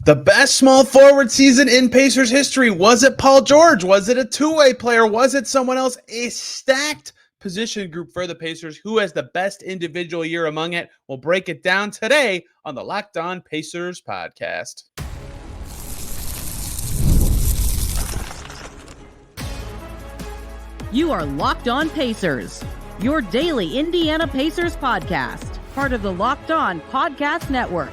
The best small forward season in Pacers history. Was it Paul George? Was it a two-way player? Was it someone else? A stacked position group for the Pacers. Who has the best individual year among it? We'll break it down today on the Locked On Pacers podcast. You are Locked On Pacers, your daily Indiana Pacers podcast, part of the Locked On Podcast Network,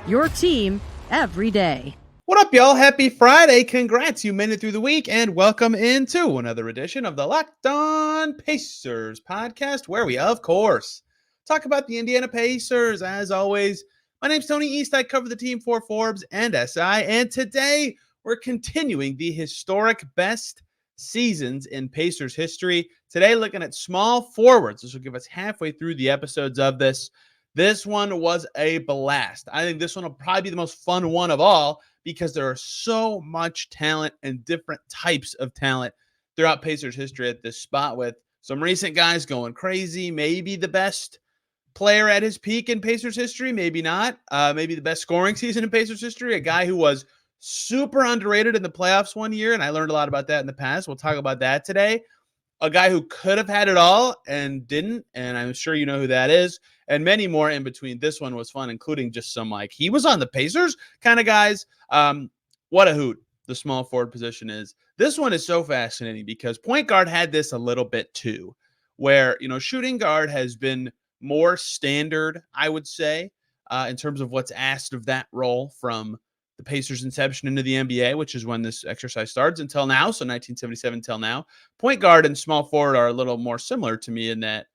your team every day. What up, y'all? Happy Friday. Congrats. You made it through the week, and welcome into another edition of the Locked On Pacers podcast, where we, of course, talk about the Indiana Pacers. As always, my name's Tony East. I cover the team for Forbes and SI, and today we're continuing the historic best seasons in Pacers history. Today, looking at small forwards. This will give us halfway through the episodes of this. This one was a blast. I think this one will probably be the most fun one of all because there are so much talent and different types of talent throughout Pacers history at this spot, with some recent guys going crazy. Maybe the best player at his peak in Pacers history, maybe not. Maybe the best scoring season in Pacers history. A guy who was super underrated in the playoffs one year, and I learned a lot about that in the past. We'll talk about that today. A guy who could have had it all and didn't, and I'm sure you know who that is, and many more in between. This one was fun, including just some he was on the Pacers kind of guys. What a hoot the small forward position is. This one is so fascinating because point guard had this a little bit too, where, shooting guard has been more standard, I would say, in terms of what's asked of that role from the Pacers' inception into the NBA, which is when this exercise starts, until now. So 1977 till now. Point guard and small forward are a little more similar to me in that,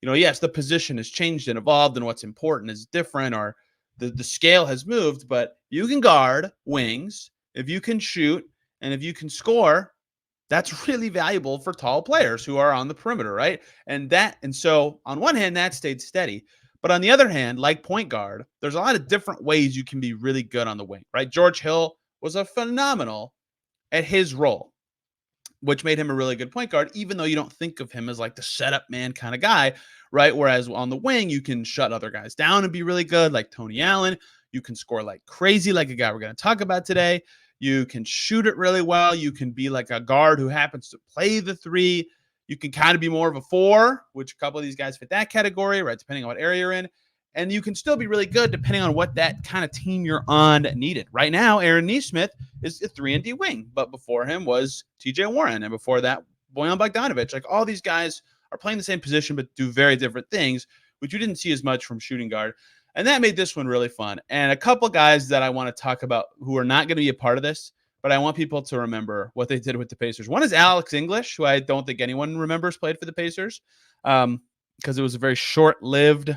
yes, the position has changed and evolved and what's important is different, or the scale has moved, but you can guard wings, if you can shoot, and if you can score, that's really valuable for tall players who are on the perimeter, right? And so on one hand, that stayed steady. But on the other hand, like point guard, there's a lot of different ways you can be really good on the wing, right? George Hill was a phenomenal at his role, which made him a really good point guard, even though you don't think of him as like the setup man kind of guy, right? Whereas on the wing, you can shut other guys down and be really good, like Tony Allen. You can score like crazy, like a guy we're going to talk about today. You can shoot it really well. You can be like a guard who happens to play the three. You can kind of be more of a four, which a couple of these guys fit that category, right? Depending on what area you're in. And you can still be really good depending on what that kind of team you're on needed. Right now, Aaron Nesmith is a 3-and-D wing, but before him was TJ Warren, and before that, Bojan Bogdanovic. Like, all these guys are playing the same position but do very different things, which you didn't see as much from shooting guard. And that made this one really fun. And a couple guys that I want to talk about who are not going to be a part of this, but I want people to remember what they did with the Pacers. One is Alex English, who I don't think anyone remembers played for the Pacers, because it was a very short-lived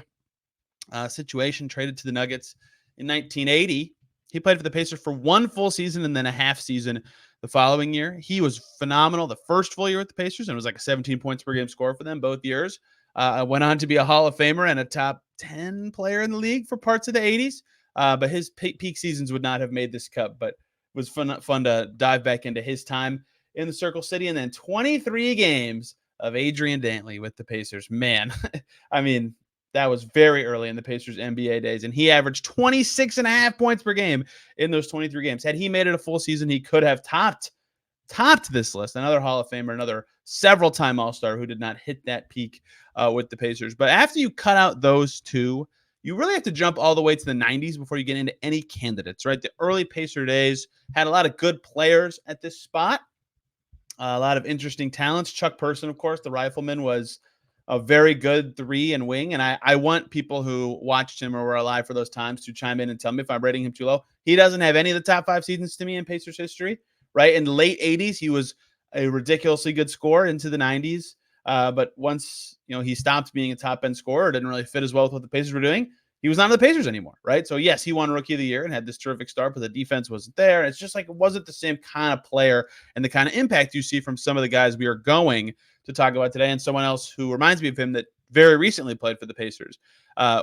situation, traded to the Nuggets in 1980. He played for the Pacers for one full season and then a half season the following year. He was phenomenal the first full year with the Pacers, and it was like a 17 points per game score for them both years. Went on to be a Hall of Famer and a top 10 player in the league for parts of the 80s. But his peak seasons would not have made this cut, but it was fun to dive back into his time in the Circle City. And then 23 games of Adrian Dantley with the Pacers. Man, I mean, that was very early in the Pacers NBA days, and he averaged 26.5 points per game in those 23 games. Had he made it a full season, he could have topped this list. Another Hall of Famer, another several-time All-Star who did not hit that peak with the Pacers. But after you cut out those two, you really have to jump all the way to the 90s before you get into any candidates, right? The early Pacer days had a lot of good players at this spot, a lot of interesting talents. Chuck Person, of course, the rifleman, was a very good 3 and wing. And I want people who watched him or were alive for those times to chime in and tell me if I'm rating him too low. He doesn't have any of the top 5 seasons to me in Pacers history, right? In the late 80s, he was a ridiculously good scorer into the 90s. But once, he stopped being a top end scorer, didn't really fit as well with what the Pacers were doing. He was not on the Pacers anymore, right? So yes, he won Rookie of the Year and had this terrific start, but the defense wasn't there. It's just like it wasn't the same kind of player and the kind of impact you see from some of the guys we are going to talk about today. And someone else who reminds me of him that very recently played for the Pacers,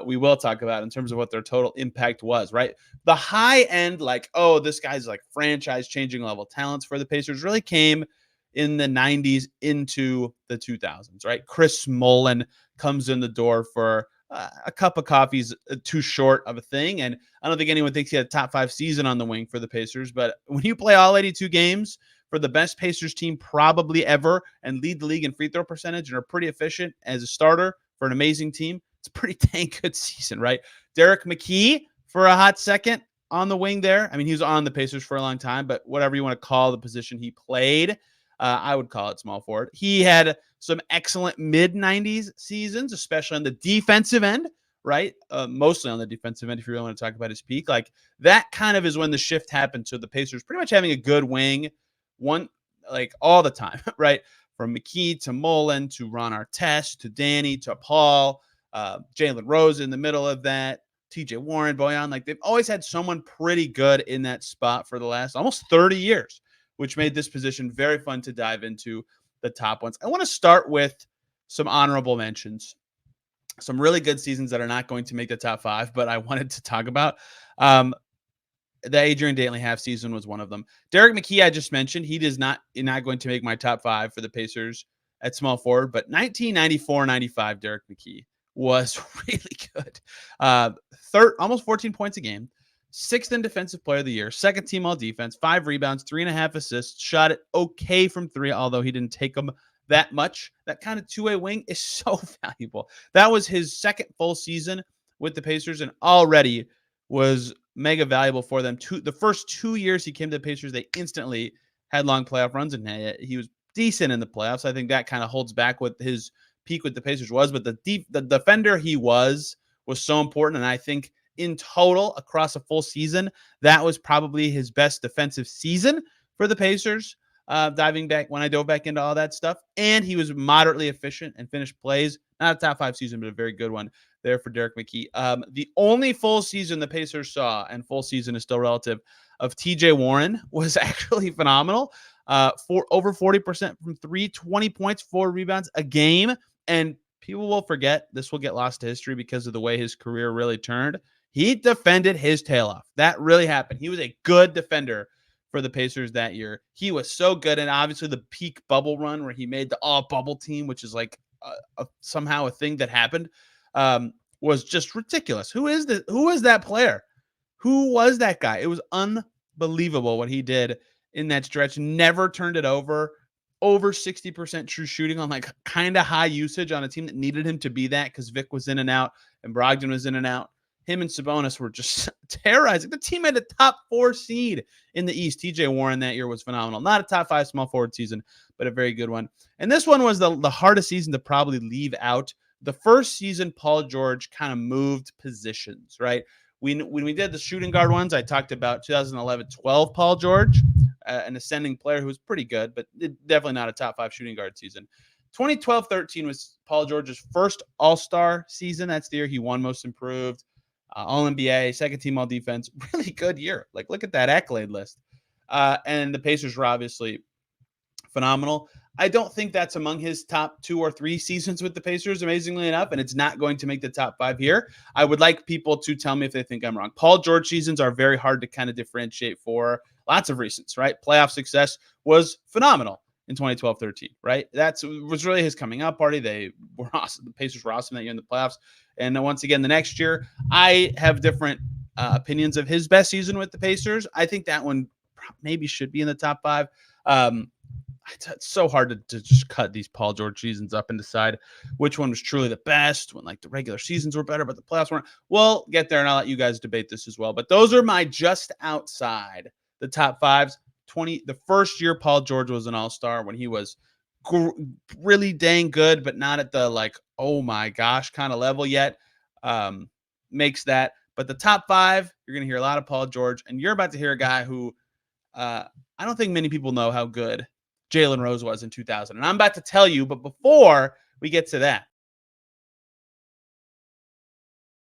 we will talk about in terms of what their total impact was, right? The high end, like, oh, this guy's like franchise-changing level talents for the Pacers really came in the 90s into the 2000s, right? Chris Mullin comes in the door for a cup of coffee's too short of a thing. And I don't think anyone thinks he had a top 5 season on the wing for the Pacers. But when you play all 82 games for the best Pacers team probably ever and lead the league in free throw percentage and are pretty efficient as a starter for an amazing team, it's a pretty dang good season, right? Derek McKee for a hot second on the wing there. I mean, he was on the Pacers for a long time, but whatever you want to call the position he played, I would call it small forward. He had some excellent mid-90s seasons, especially on the defensive end, right? Mostly on the defensive end, if you really want to talk about his peak. Like, that kind of is when the shift happened to the Pacers pretty much having a good wing, one like all the time, right? From McKee to Mullen to Ron Artest to Danny to Paul, Jalen Rose in the middle of that, TJ Warren, Boyan. Like, they've always had someone pretty good in that spot for the last almost 30 years, which made this position very fun to dive into the top ones. I want to start with some honorable mentions, some really good seasons that are not going to make the top 5, but I wanted to talk about. The Adrian Dantley half season was one of them. Derek McKee, I just mentioned, he is not going to make my top 5 for the Pacers at small forward, but 1994-95 Derek McKee was really good. Almost 14 points a game, 6th in defensive player of the year, 2nd team all defense, 5 rebounds, 3.5 assists, shot it okay from 3, although he didn't take them that much. That kind of two-way wing is so valuable. That was his 2nd full season with the Pacers and already was mega valuable for them. The first 2 years he came to the Pacers, they instantly had long playoff runs, and he was decent in the playoffs. I think that kind of holds back what his peak with the Pacers was, but the defender he was so important, and I think in total across a full season, that was probably his best defensive season for the Pacers. Diving back when I dove back into all that stuff, and he was moderately efficient and finished plays. Not a top 5 season, but a very good one there for Derek McKee. The only full season the Pacers saw, and full season is still relative, of TJ Warren was actually phenomenal. For over 40% from 3, 20 points, 4 rebounds a game. And people will forget, this will get lost to history because of the way his career really turned. He defended his tail off. That really happened. He was a good defender for the Pacers that year. He was so good. And obviously the peak bubble run where he made the all bubble team, which is like somehow a thing that happened, was just ridiculous. Who is that player? Who was that guy? It was unbelievable what he did in that stretch. Never turned it over. Over 60% true shooting on like kind of high usage on a team that needed him to be that because Vic was in and out and Brogdon was in and out. Him and Sabonis were just terrorizing. The team had a top 4 seed in the East. TJ Warren that year was phenomenal. Not a top 5 small forward season, but a very good one. And this one was the hardest season to probably leave out. The first season, Paul George kind of moved positions, right? When we did the shooting guard ones, I talked about 2011-12 Paul George, an ascending player who was pretty good, but definitely not a top 5 shooting guard season. 2012-13 was Paul George's first All-Star season. That's the year he won Most Improved, All-NBA, 2nd team All-Defense. Really good year. Like, look at that accolade list. And the Pacers were obviously phenomenal. I don't think that's among his top 2 or 3 seasons with the Pacers, amazingly enough, and it's not going to make the top 5 here. I would like people to tell me if they think I'm wrong. Paul George seasons are very hard to kind of differentiate for lots of reasons, right? Playoff success was phenomenal in 2012-13, right? That was really his coming out party. They were awesome. The Pacers were awesome that year in the playoffs. And then once again, the next year, I have different opinions of his best season with the Pacers. I think that one maybe should be in the top 5. It's so hard to just cut these Paul George seasons up and decide which one was truly the best when like the regular seasons were better, but the playoffs weren't. We'll get there and I'll let you guys debate this as well. But those are my just outside the top 5s. The first year Paul George was an all-star when he was really dang good, but not at the like, oh my gosh, kind of level yet. Makes that. But the top 5, you're going to hear a lot of Paul George, and you're about to hear a guy who I don't think many people know how good Jalen Rose was in 2000. And I'm about to tell you, but before we get to that,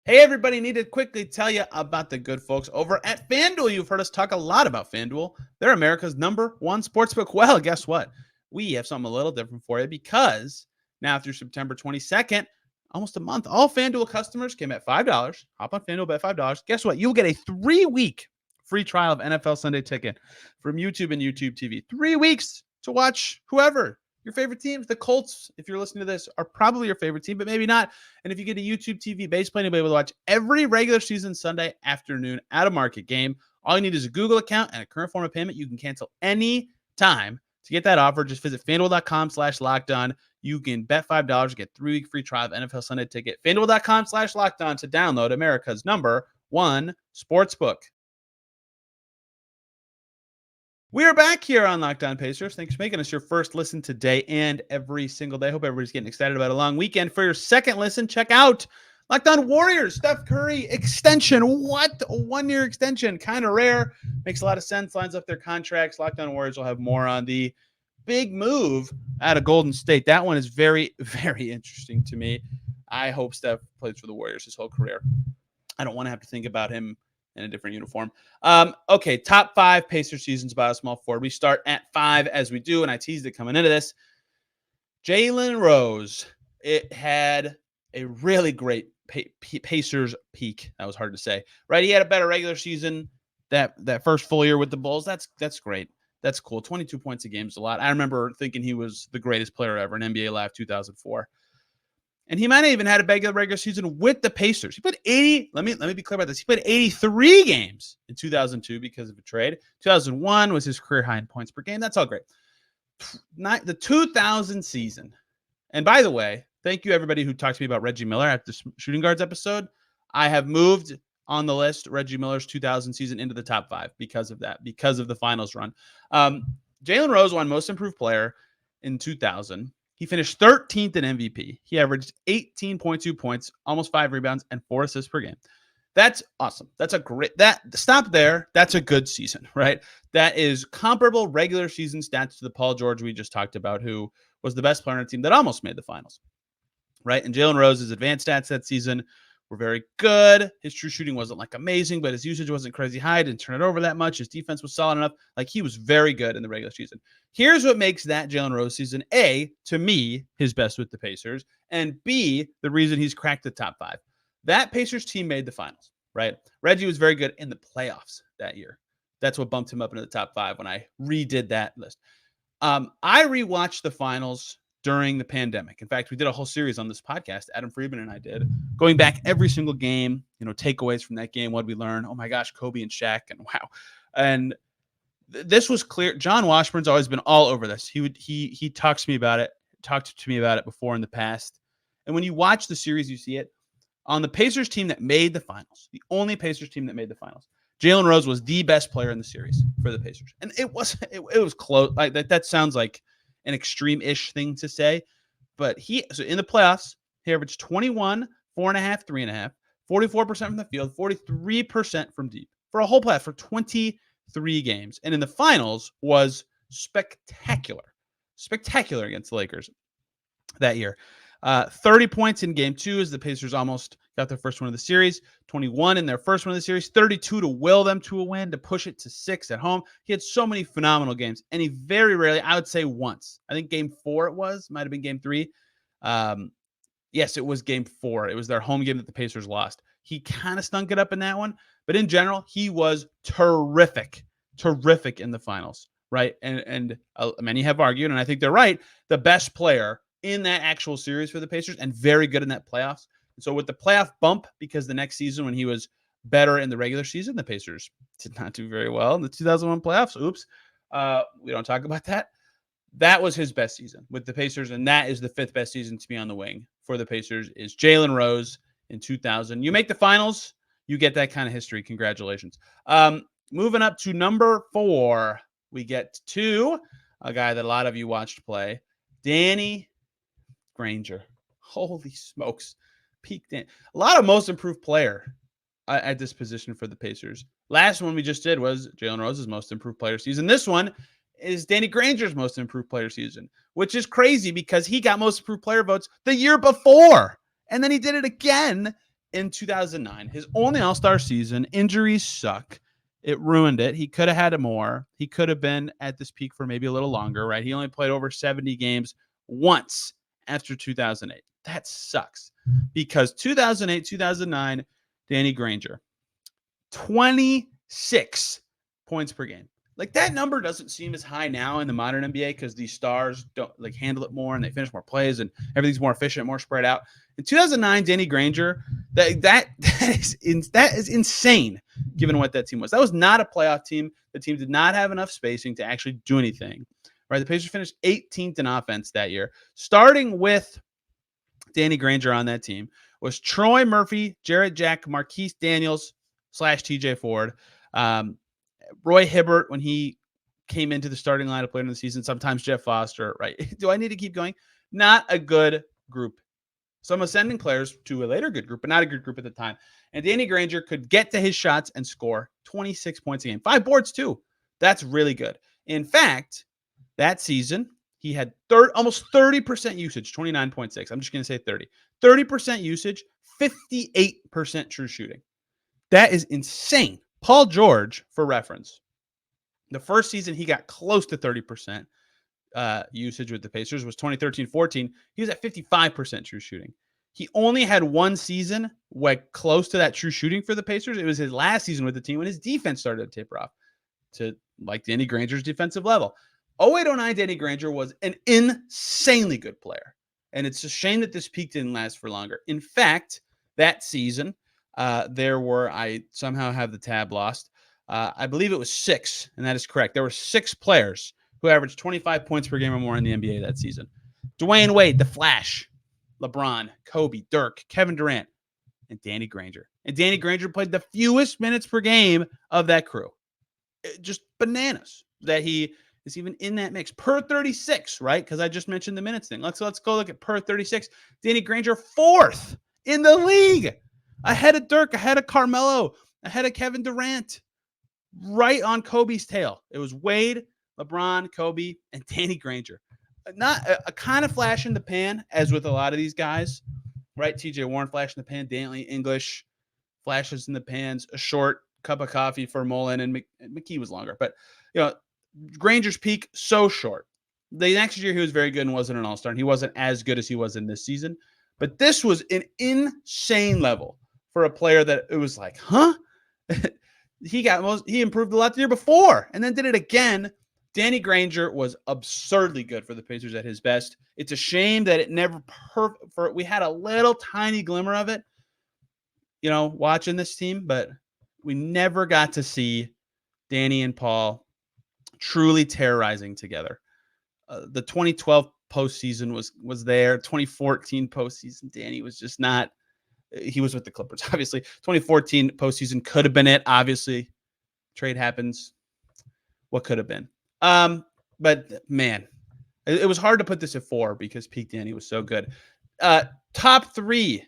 hey, everybody, need to quickly tell you about the good folks over at FanDuel. You've heard us talk a lot about FanDuel. They're America's #1 sportsbook. Well, guess what? We have something a little different for you because now through September 22nd, almost a month, all FanDuel customers came at $5. Hop on FanDuel, bet $5. Guess what? You'll get a 3-week free trial of NFL Sunday Ticket from YouTube and YouTube TV. 3 weeks to watch whoever. your favorite teams. The Colts, if you're listening to this, are probably your favorite team, but maybe not. And if you get a YouTube TV base plan, you'll be able to watch every regular season Sunday afternoon at a market game. All you need is a Google account and a current form of payment. You can cancel any time. To get that offer, just visit FanDuel.com/lockedon. You can bet $5, get 3-week free trial of NFL Sunday Ticket. FanDuel.com/lockedon to download America's #1 sportsbook. We are back here on Locked On Pacers. Thanks for making us your first listen today and every single day. Hope everybody's getting excited about a long weekend. For your second listen, check out Locked On Warriors. Steph Curry extension. What? A 1-year extension. Kind of rare. Makes a lot of sense. Lines up their contracts. Locked On Warriors will have more on the big move out of Golden State. That one is very, very interesting to me. I hope Steph plays for the Warriors his whole career. I don't want to have to think about him in a different uniform. Okay, top 5 Pacers seasons by a small forward. We start at 5 as we do, and I teased it coming into this. Jalen Rose. It had a really great Pacers peak. That was hard to say, right? He had a better regular season. That first full year with the Bulls. That's great. That's cool. 22 points a game is a lot. I remember thinking he was the greatest player ever in NBA Live 2004. And he might have even had a regular season with the Pacers. He played 80. Let me be clear about this. He played 83 games in 2002 because of a trade. 2001 was his career high in points per game. That's all great. The 2000 season. And by the way, thank you everybody who talked to me about Reggie Miller at the shooting guards episode. I have moved on the list Reggie Miller's 2000 season into the top 5 because of that, because of the finals run. Jalen Rose won Most Improved Player in 2000. He finished 13th in MVP. He averaged 18.2 points, almost 5 rebounds, and 4 assists per game. That's awesome. That's a great, stop there. That's a good season, right? That is comparable regular season stats to the Paul George we just talked about, who was the best player on the team that almost made the finals, right? And Jalen Rose's advanced stats that season were very good. His true shooting wasn't like amazing, but his usage wasn't crazy high. Didn't turn it over that much. His defense was solid enough. Like, he was very good in the regular season. Here's what makes that Jalen Rose season, A, to me, his best with the Pacers, and B, the reason he's cracked the top 5. That Pacers team made the finals, right? Reggie was very good in the playoffs that year. That's what bumped him up into the top 5 when I redid that list. I rewatched the finals during the pandemic. In fact, we did a whole series on this podcast, Adam Friedman and I did, going back every single game, takeaways from that game. What did we learn? Oh my gosh, Kobe and Shaq, and wow. And this was clear. John Washburn's always been all over this. He talked to me about it before in the past. And when you watch the series, you see it on the Pacers team that made the finals, the only Pacers team that made the finals. Jalen Rose was the best player in the series for the Pacers. And it was close. Like that sounds like an extreme-ish thing to say, but so in the playoffs, he averaged 21, 4.5, 3.5, 44% from the field, 43% from deep for a whole playoff for 23 games. And in the finals was spectacular against the Lakers that year. 30 points in game 2 as the Pacers almost got their first win of the series, 21 in their first one of the series, 32 to will them to a win, to push it to 6 at home. He had so many phenomenal games, and he very rarely, I would say once, I think game 4 might have been game 3. Yes, it was game 4. It was their home game that the Pacers lost. He kind of stunk it up in that one, but in general, he was terrific in the finals, right? And many have argued, and I think they're right, the best player in that actual series for the Pacers, and very good in that playoffs. So with the playoff bump, because the next season when he was better in the regular season, the Pacers did not do very well in the 2001 playoffs. Oops. We don't talk about that. That was his best season with the Pacers, and that is the 5th best season to be on the wing for the Pacers, is Jalen Rose in 2000. You make the finals, you get that kind of history. Congratulations. Moving up to number 4, we get to a guy that a lot of you watched play, Danny Granger. Holy smokes. Peaked in a lot of Most Improved Player at this position for the Pacers. Last one we just did was Jalen Rose's Most Improved Player season. This one is Danny Granger's Most Improved Player season, which is crazy because he got Most Improved Player votes the year before. And then he did it again in 2009. His only All-Star season. Injuries suck. It ruined it. He could have had more. He could have been at this peak for maybe a little longer, right? He only played over 70 games once after 2008. That sucks because 2008, 2009, Danny Granger, 26 points per game. like that number doesn't seem as high now in the modern NBA because these stars don't like handle it more and they finish more plays and everything's more efficient, more spread out. In 2009, Danny Granger, that is insane given what that team was. That was not a playoff team. The team did not have enough spacing to actually do anything. Right? The Pacers finished 18th in offense that year. Starting with Danny Granger on that team was Troy Murphy, Jarrett Jack, Marquise Daniels / TJ Ford, Roy Hibbert when he came into the starting lineup later in the season, sometimes Jeff Foster, right? Do I need to keep going? Not a good group. Some ascending players to a later good group, but not a good group at the time. And Danny Granger could get to his shots and score 26 points a game. 5 boards too. That's really good. In fact, that season, he had almost 30% usage, 29.6. I'm just going to say 30. 30% usage, 58% true shooting. That is insane. Paul George, for reference, the first season he got close to 30% usage with the Pacers was 2013-14. He was at 55% true shooting. He only had one season close to that true shooting for the Pacers. It was his last season with the team when his defense started to taper off to like Danny Granger's defensive level. 08-09 Danny Granger was an insanely good player. And it's a shame that this peak didn't last for longer. In fact, that season, I somehow have the tab lost. I believe it was 6, and that is correct. There were 6 players who averaged 25 points per game or more in the NBA that season. Dwayne Wade, The Flash, LeBron, Kobe, Dirk, Kevin Durant, and Danny Granger. And Danny Granger played the fewest minutes per game of that crew. Just bananas that he is even in that mix. Per 36, right? Because I just mentioned the minutes thing. Let's go look at per 36. Danny Granger, 4th in the league. Ahead of Dirk, ahead of Carmelo, ahead of Kevin Durant. Right on Kobe's tail. It was Wade, LeBron, Kobe, and Danny Granger. Not a kind of flash in the pan, as with a lot of these guys, right? TJ Warren flash in the pan, Dantley, English flashes in the pans, a short cup of coffee for Mullen, and McKee was longer. But, Granger's peak, so short. The next year, he was very good and wasn't an all-star, and he wasn't as good as he was in this season. But this was an insane level for a player that it was like, huh? He improved a lot the year before and then did it again. Danny Granger was absurdly good for the Pacers at his best. It's a shame that it never we had a little tiny glimmer of it, watching this team, but we never got to see Danny and Paul truly terrorizing together. The 2012 postseason was there. 2014 postseason, Danny was just not. He was with the Clippers, obviously. 2014 postseason could have been it. Obviously, trade happens. What could have been? But man, it was hard to put this at 4 because peak Danny was so good. Top 3,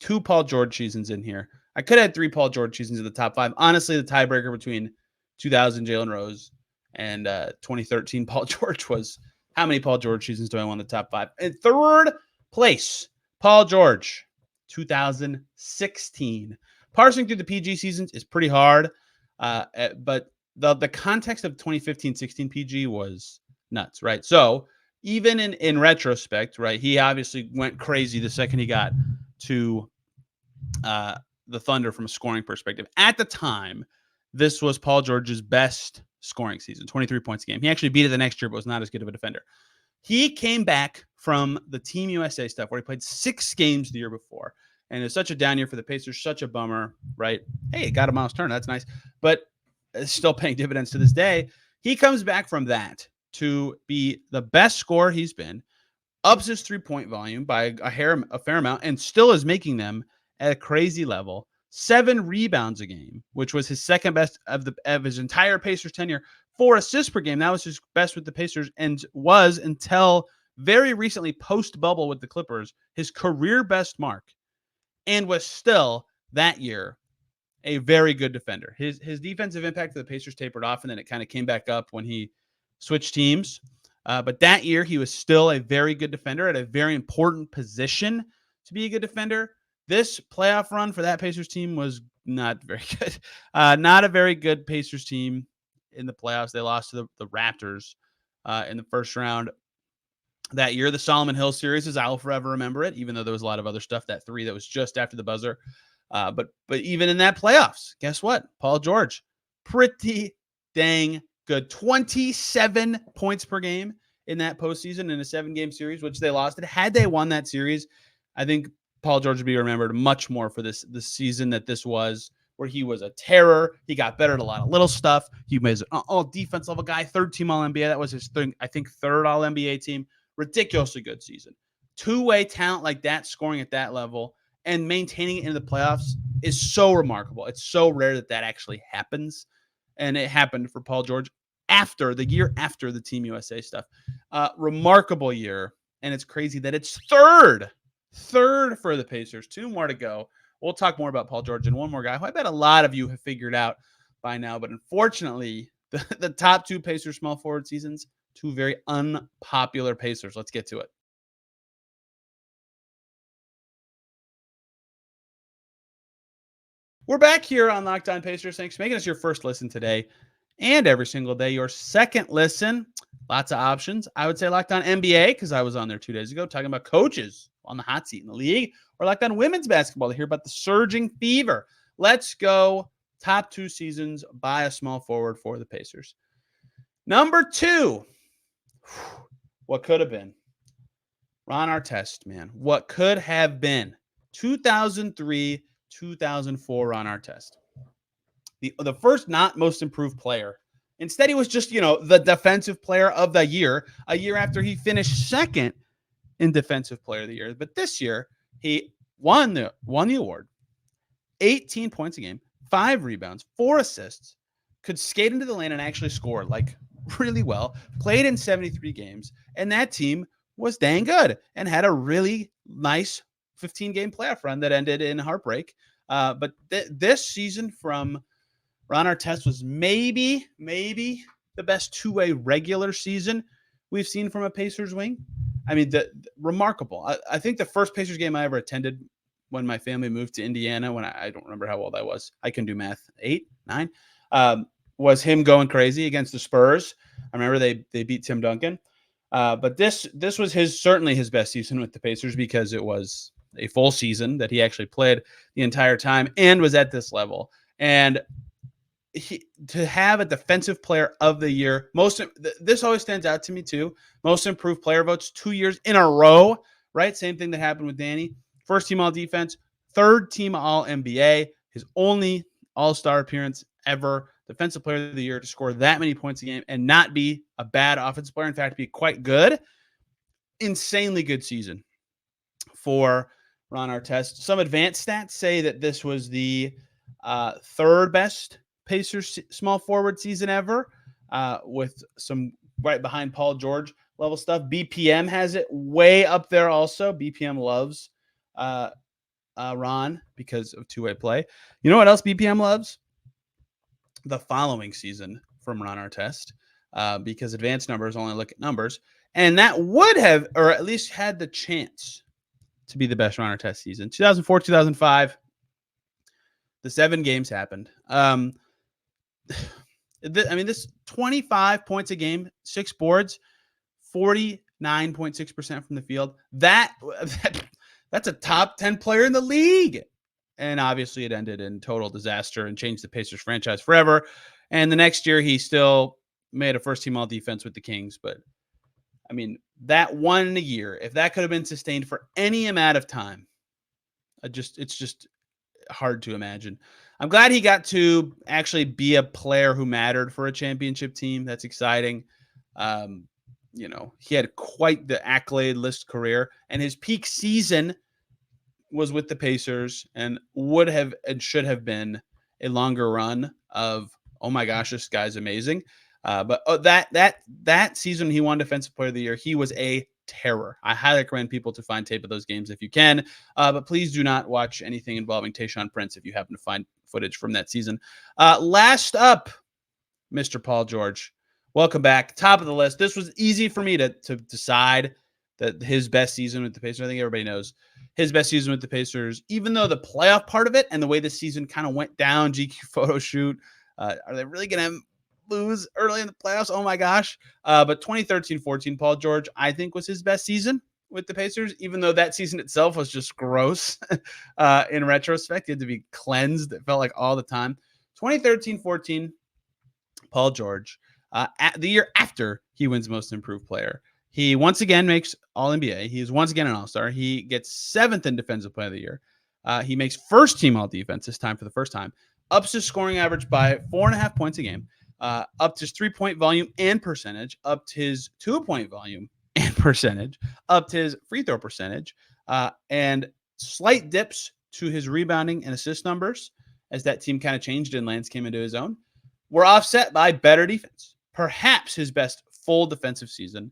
2 Paul George seasons in here. I could have had 3 Paul George seasons in the top 5. Honestly, the tiebreaker between 2000 Jalen Rose and 2013 Paul George was how many Paul George seasons do I want in the top 5? In 3rd place, Paul George. 2016. Parsing through the PG seasons is pretty hard, but the context of 2015-16 PG was nuts, right? So even in retrospect, right, he obviously went crazy the second he got to the Thunder from a scoring perspective. At the time, this was Paul George's best scoring season, 23 points a game. He actually beat it the next year, but was not as good of a defender. He came back from the Team USA stuff where he played 6 games the year before. And it's such a down year for the Pacers, such a bummer, right? Hey, it got a Myles Turner. That's nice. But it's still paying dividends to this day. He comes back from that to be the best scorer he's been, ups his 3-point volume by a fair amount, and still is making them at a crazy level. 7 rebounds a game, which was his second best of his entire Pacers tenure. 4 assists per game. That was his best with the Pacers and was until very recently post-bubble with the Clippers, his career best mark, and was still that year a very good defender. His defensive impact for the Pacers tapered off, and then it kind of came back up when he switched teams. But that year, he was still a very good defender at a very important position to be a good defender. This playoff run for that Pacers team was not very good. Not a very good Pacers team in the playoffs. They lost to the Raptors in the first round that year. The Solomon Hill series, as I'll forever remember it, even though there was a lot of other stuff. That 3 that was just after the buzzer. But even in that playoffs, guess what? Paul George, pretty dang good. 27 points per game in that postseason in a 7-game series, which they lost. Had they won that series, I think Paul George would be remembered much more for this season that this was, where he was a terror. He got better at a lot of little stuff. He was an all defense level guy, 3rd-team All-NBA. That was his thing, I think 3rd All-NBA team. Ridiculously good season. Two-way talent like that, scoring at that level, and maintaining it into the playoffs is so remarkable. It's so rare that actually happens. And it happened for Paul George the year after the Team USA stuff. Remarkable year. And it's crazy that it's third for the Pacers. 2 more to go. We'll talk more about Paul George and one more guy who I bet a lot of you have figured out by now. But unfortunately, the top 2 Pacers small forward seasons, 2 very unpopular Pacers. Let's get to it. We're back here on Locked On Pacers. Thanks for making us your first listen today and every single day. Your second listen, lots of options. I would say Locked On NBA because I was on there 2 days ago talking about coaches on the hot seat in the league, or Locked On Women's Basketball to hear about the surging fever. Let's go top 2 seasons by a small forward for the Pacers. Number 2, what could have been? Ron Artest, man. What could have been? 2003 2004 Ron Artest. The first not most improved player. Instead, he was just, the defensive player of the year, a year after he finished second in defensive player of the year. But this year, he won the award. 18 points a game, 5 rebounds, 4 assists, could skate into the lane and actually score really well, played in 73 games, and that team was dang good and had a really nice 15-game playoff run that ended in heartbreak. But this season from Ron Artest was maybe the best 2-way regular season we've seen from a Pacers wing. I mean, remarkable. I think the first Pacers game I ever attended when my family moved to Indiana, when I don't remember how old I was. I can do math. 8, 9. Was him going crazy against the Spurs. I remember they beat Tim Duncan. But this was certainly his best season with the Pacers because it was a full season that he actually played the entire time and was at this level. And to have a defensive player of the year, this always stands out to me too. Most improved player votes 2 years in a row, right? Same thing that happened with Danny. 1st team all defense, 3rd team all NBA, his only all-star appearance ever, defensive player of the year to score that many points a game and not be a bad offensive player. In fact, be quite good. Insanely good season for Ron Artest. Some advanced stats say that this was the 3rd best Pacers small forward season ever, with some right behind Paul George level stuff. BPM has it way up there also. BPM loves Ron because of 2-way play. You know what else BPM loves? The following season from Ron Artest, because advanced numbers only look at numbers. And that would have, or at least had the chance to be the best Ron Artest season. 2004, 2005, the 7 games happened. This 25 points a game, 6 boards, 49.6% from the field. That's a top 10 player in the league. And obviously it ended in total disaster and changed the Pacers franchise forever. And the next year he still made a 1st team all defense with the Kings. But I mean, that one a year, if that could have been sustained for any amount of time, it's just hard to imagine. I'm glad he got to actually be a player who mattered for a championship team. That's exciting. He had quite the accolade list career, and his peak season was with the Pacers and would have and should have been a longer run of, oh my gosh, this guy's amazing. But that season he won Defensive Player of the Year, he was a terror. I highly recommend people to find tape of those games if you can. But please do not watch anything involving Tayshaun Prince if you happen to find footage from that season. Last up, Mr. Paul George. Welcome back. Top of the list. This was easy for me to decide that his best season with the Pacers, I think everybody knows his best season with the Pacers, even though the playoff part of it and the way the season kind of went down, GQ photo shoot, are they really going to lose early in the playoffs? Oh my gosh. But 2013-14, Paul George, I think, was his best season with the Pacers, even though that season itself was just gross. In retrospect, he had to be cleansed. It felt like all the time. 2013-14, Paul George. At the year after, he wins Most Improved Player. He once again makes All-NBA. He is once again an All-Star. He gets 7th in Defensive Player of the Year. He makes first team All-Defense this time for the first time. Ups his scoring average by 4.5 points a game. Upped his 3-point volume and percentage. Upped his 2-point volume and percentage. Upped his free throw percentage. And slight dips to his rebounding and assist numbers as that team kind of changed and Lance came into his own. Were offset by better defense. Perhaps his best full defensive season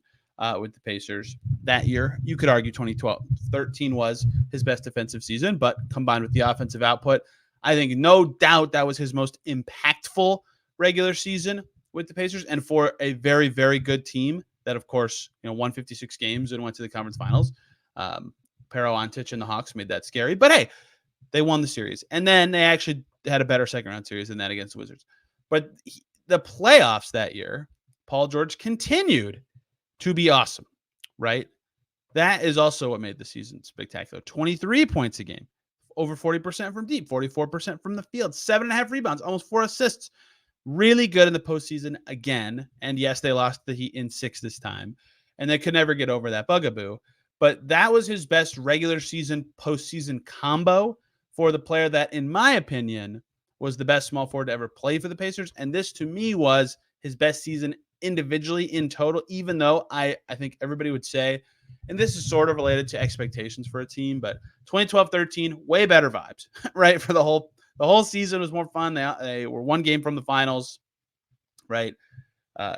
with the Pacers that year. You could argue 2012-13 was his best defensive season, but combined with the offensive output, I think no doubt that was his most impactful regular season with the Pacers, and for a very, very good team that, of course, won 56 games and went to the conference finals. Pero Antich and the Hawks made that scary, but hey, they won the series, and then they actually had a better second round series than that against the Wizards. But the playoffs that year, Paul George continued to be awesome, right? That is also what made the season spectacular. 23 points a game, over 40% from deep, 44% from the field, 7.5 rebounds, almost 4 assists. Really good in the postseason again. And yes, they lost the Heat in 6 this time, and they could never get over that bugaboo. But that was his best regular season, postseason combo for the player that, in my opinion, was the best small forward to ever play for the Pacers. And this, to me, was his best season individually in total, even though I think everybody would say, and this is sort of related to expectations for a team, but 2012-13, way better vibes, right? For the whole season was more fun. They were 1 game from the finals, right?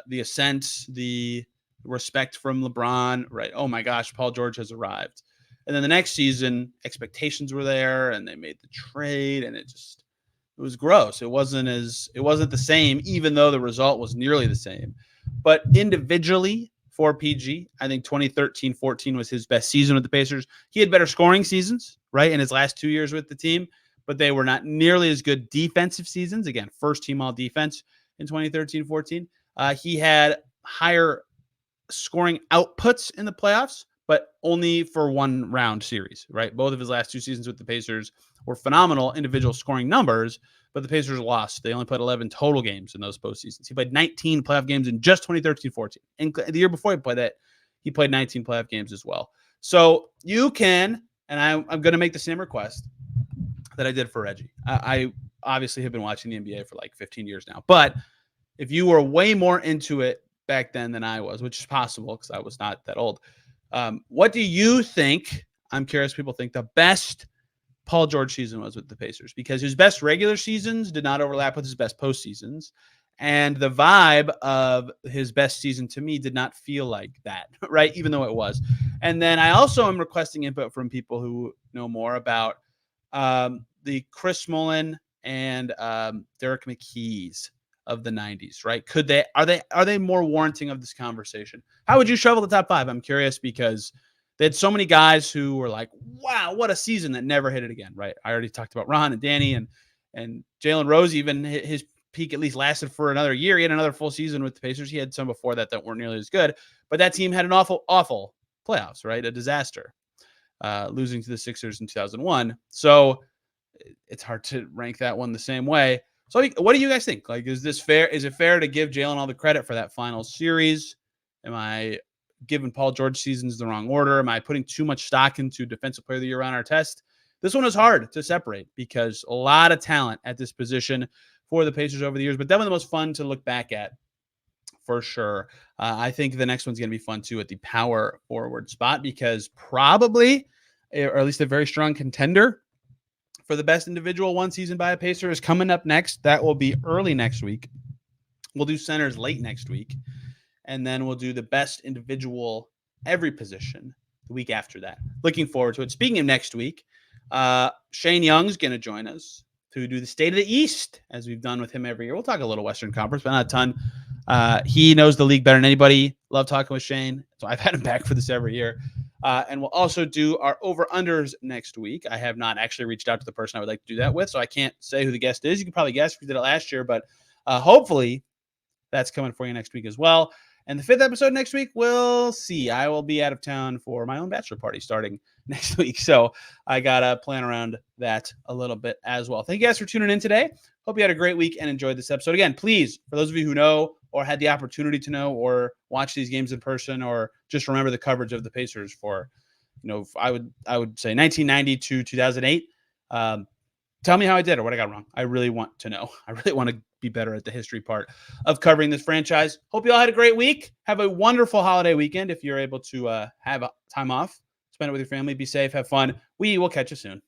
The ascent, the respect from LeBron, right? Oh my gosh, Paul George has arrived. And then the next season, expectations were there, and they made the trade, and it was gross. It wasn't the same, even though the result was nearly the same. But individually for PG, I think 2013-14 was his best season with the Pacers. He had better scoring seasons, right, in his last 2 years with the team, but they were not nearly as good defensive seasons. Again, first team all defense in 2013-14. He had higher scoring outputs in the playoffs, but only for 1 round series, right? Both of his last 2 seasons with the Pacers were phenomenal individual scoring numbers, but the Pacers lost. They only played 11 total games in those postseasons. He played 19 playoff games in just 2013-14. And the year before he played that, he played 19 playoff games as well. So you can, and I'm going to make the same request that I did for Reggie. I obviously have been watching the NBA for like 15 years now, but if you were way more into it back then than I was, which is possible because I was not that old, what do you think? I'm curious. People think the best Paul George season was with the Pacers, because his best regular seasons did not overlap with his best postseasons. And the vibe of his best season to me did not feel like that, right? Even though it was. And then I also am requesting input from people who know more about the Chris Mullin and Derek McKees of the 90s, right? Are they more warranting of this conversation? How would you shovel the top 5? I'm curious, because they had so many guys who were like, wow, what a season, that never hit it again, right? I already talked about Ron and Danny and Jalen Rose. Even his peak at least lasted for another year. He had another full season with the Pacers. He had some before that weren't nearly as good, but that team had an awful, awful playoffs, right? A disaster, losing to the Sixers in 2001. So it's hard to rank that one the same way. So what do you guys think? Like, is this fair? Is it fair to give Jalen all the credit for that final series? Am I giving Paul George seasons the wrong order? Am I putting too much stock into Defensive Player of the Year on our test? This one is hard to separate because a lot of talent at this position for the Pacers over the years, but definitely the most fun to look back at for sure. I think the next one's going to be fun too at the power forward spot, because probably, or at least a very strong contender for the best individual one season by a Pacer is coming up next. That will be early next week. We'll do centers late next week. And then we'll do the best individual every position the week after that. Looking forward to it. Speaking of next week, Shane Young's going to join us to do the State of the East, as we've done with him every year. We'll talk a little Western Conference, but not a ton. He knows the league better than anybody. Love talking with Shane. So I've had him back for this every year. And we'll also do our over-unders next week. I have not actually reached out to the person I would like to do that with, so I can't say who the guest is. You can probably guess if we did it last year, but hopefully That's coming for you next week as well. And the 5th episode next week, we'll see. I will be out of town for my own bachelor party starting next week. So I got to plan around that a little bit as well. Thank you guys for tuning in today. Hope you had a great week and enjoyed this episode. Again, please, for those of you who know or had the opportunity to know or watch these games in person or just remember the coverage of the Pacers for, I would say 1990 to 2008. Tell me how I did or what I got wrong. I really want to know. I really want to be better at the history part of covering this franchise. Hope you all had a great week. Have a wonderful holiday weekend if you're able to have time off. Spend it with your family. Be safe. Have fun. We will catch you soon.